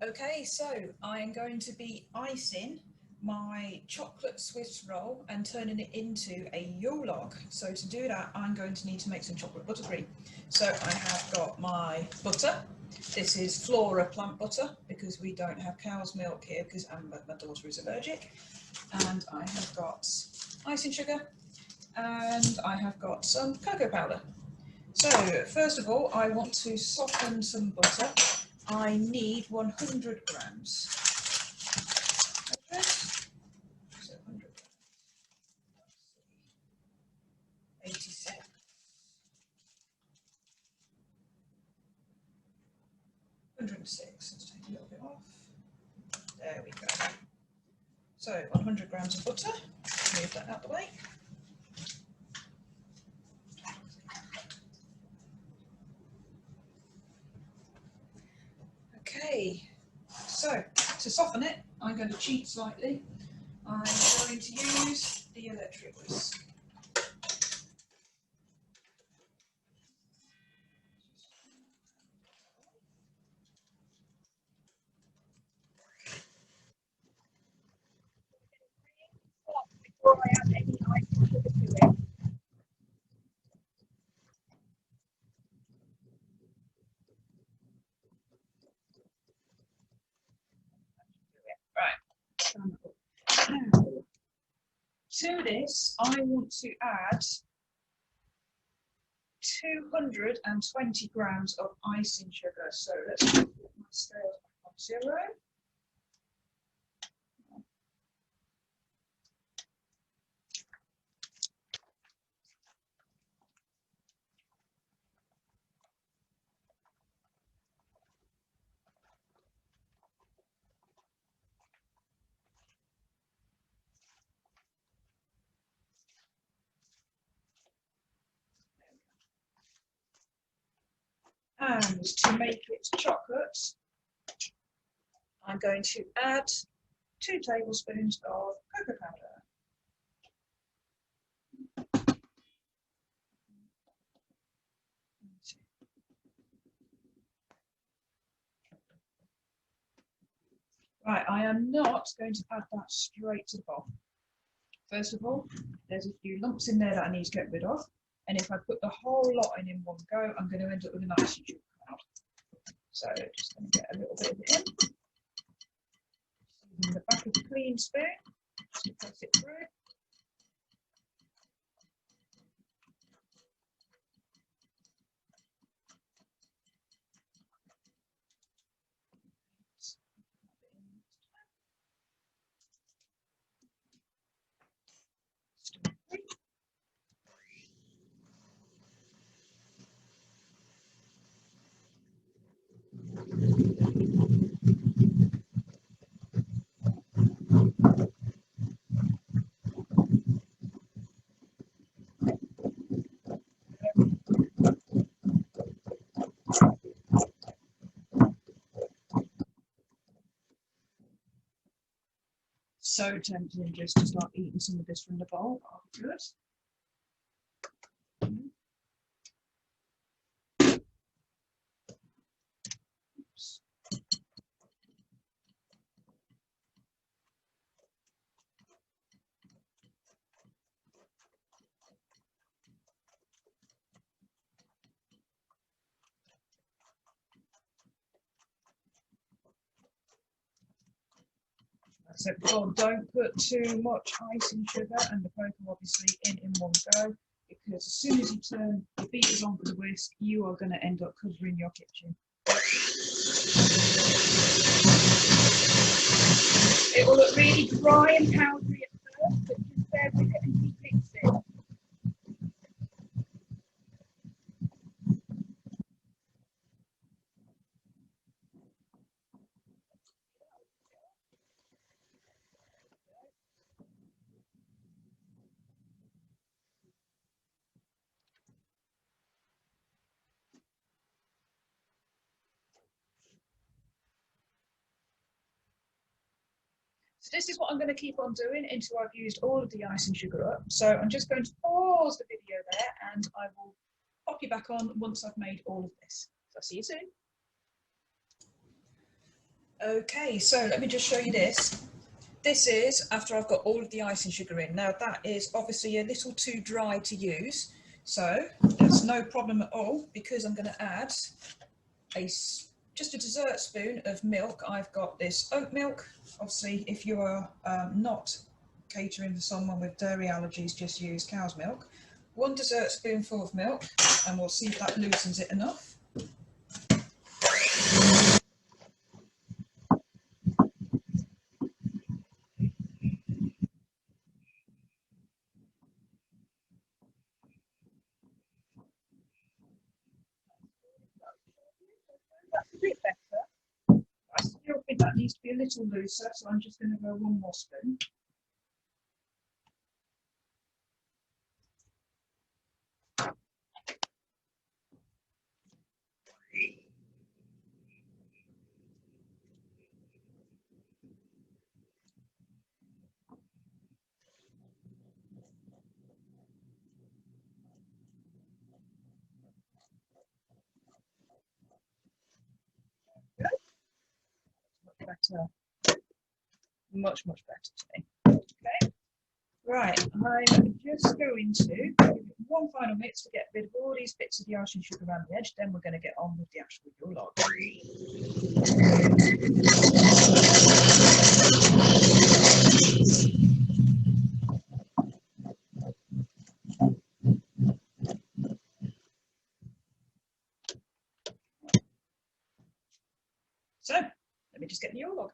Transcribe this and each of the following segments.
Okay, so I'm going to be icing my chocolate Swiss roll and turning it into a Yule Log. So to do that, I'm going to need to make some chocolate buttercream. So I have got my butter. This is Flora plant butter because we don't have cow's milk here because my daughter is allergic. And I have got icing sugar and I have got some cocoa powder. So first of all, I want to soften some butter. I need 100 grams. Okay. So 100 grams. 86. 106. Let's take a little bit off. There we go. So 100 grams of butter. Move that out the way. Okay. So to soften it, I'm going to cheat slightly. I'm going to use the electric whisk. Before I add any icing sugar to it. Right. Now, to this, I want to add 220 grams of icing sugar. So let's put my scales back on 0. And to make it chocolate, I'm going to add 2 tablespoons of cocoa powder. Right, I am not going to add that straight to the bowl. First of all, there's a few lumps in there that I need to get rid of. And if I put the whole lot in one go, I'm going to end up with a nice sugar cloud. So just going to get a little bit of it in. Using the back of a clean spoon to press it through. So tempting just to start eating some of this from the bowl. Oh, good. Oops. I said before, don't put too much icing sugar and the cocoa obviously in one go, because as soon as you turn the beaters on with the whisk, you are going to end up covering your kitchen. It will look really dry and powdery at first, but just bear with it and keep mixing. So this is what I'm going to keep on doing until I've used all of the icing sugar up. So I'm just going to pause the video there and I will pop you back on once I've made all of this. So I'll see you soon. Okay, so let me just show you this. This is after I've got all of the icing sugar in. Now that is obviously a little too dry to use, so there's no problem at all because I'm going to add just a dessert spoon of milk. I've got this oat milk. Obviously, if you are not catering for someone with dairy allergies, just use cow's milk. 1 dessert spoonful of milk, and we'll see if that loosens it enough. That's a bit better. I still think that needs to be a little looser, so I'm just going to go 1 more spoon. Good. Much better. Much better today. Okay. Right, I'm just going to give it 1 final mix to get rid of all these bits of the icing sugar around the edge. Then we're going to get on with the actual Yule Log. So, let me just get the Yule Log.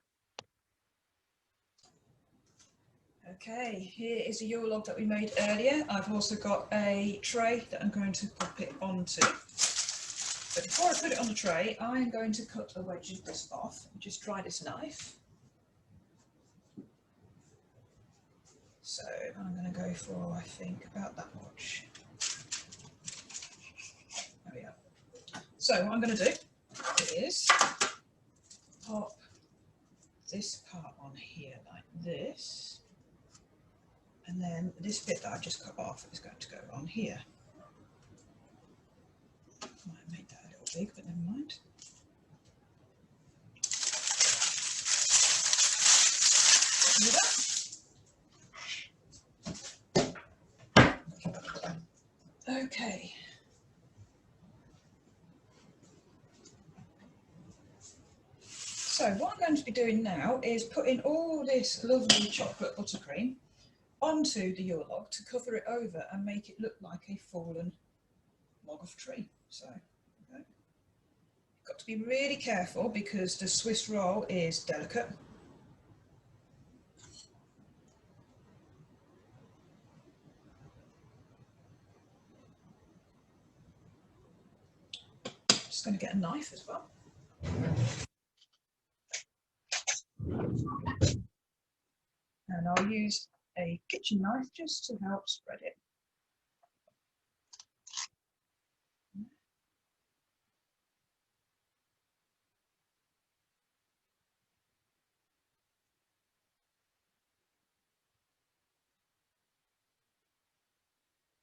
Okay, here is a Yule Log that we made earlier. I've also got a tray that I'm going to pop it onto. But before I put it on the tray, I'm going to cut a wedge of this off. Just try this knife. So I'm going to go for, I think, about that much. There we go. So what I'm going to do is pop this part on here like this, and then this bit that I just cut off is going to go on here. Might make that a little big, but never mind. Okay. So what I'm going to be doing now is putting all this lovely chocolate buttercream onto the Yule Log to cover it over and make it look like a fallen log of tree. So okay. Got to be really careful because the Swiss roll is delicate. Just going to get a knife as well. And I'll use a kitchen knife just to help spread it.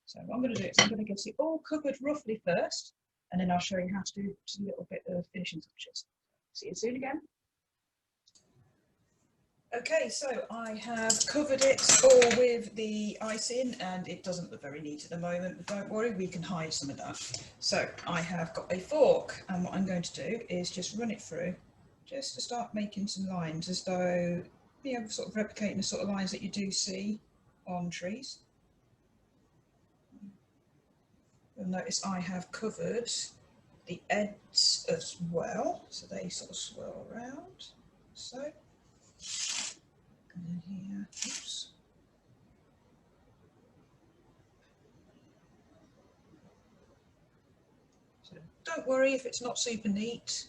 So what I'm going to do is I'm going to get it all covered roughly first, and then I'll show you how to do just a little bit of finishing touches. See you soon again. Okay, so I have covered it all with the icing, and it doesn't look very neat at the moment, but don't worry, we can hide some of that. So I have got a fork, and what I'm going to do is just run it through, just to start making some lines, as though, you know, sort of replicating the sort of lines that you do see on trees. You'll notice I have covered the ends as well, so they sort of swirl around, so. And then here, oops. So don't worry if it's not super neat.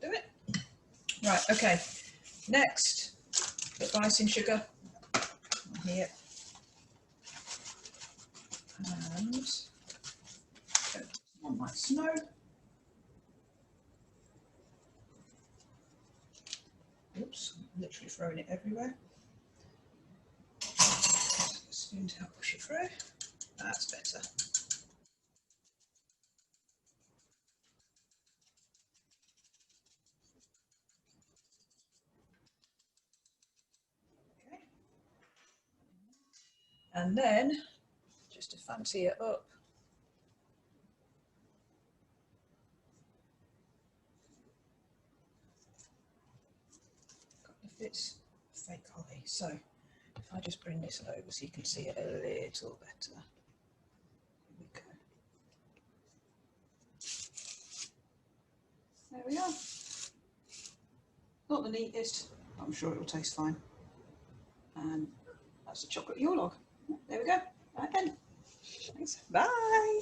Do it. Right, okay. Next, the icing sugar here. And on my snow. Oops, I'm literally throwing it everywhere. Spoon to help push it through. That's better. And then, just to fancy it up, if it's fake holly. So if I just bring this over so you can see it a little better. Here we go. There we are. Not the neatest, but I'm sure it will taste fine. And that's the chocolate Yule Log. There we go. Right then. Thanks. Bye.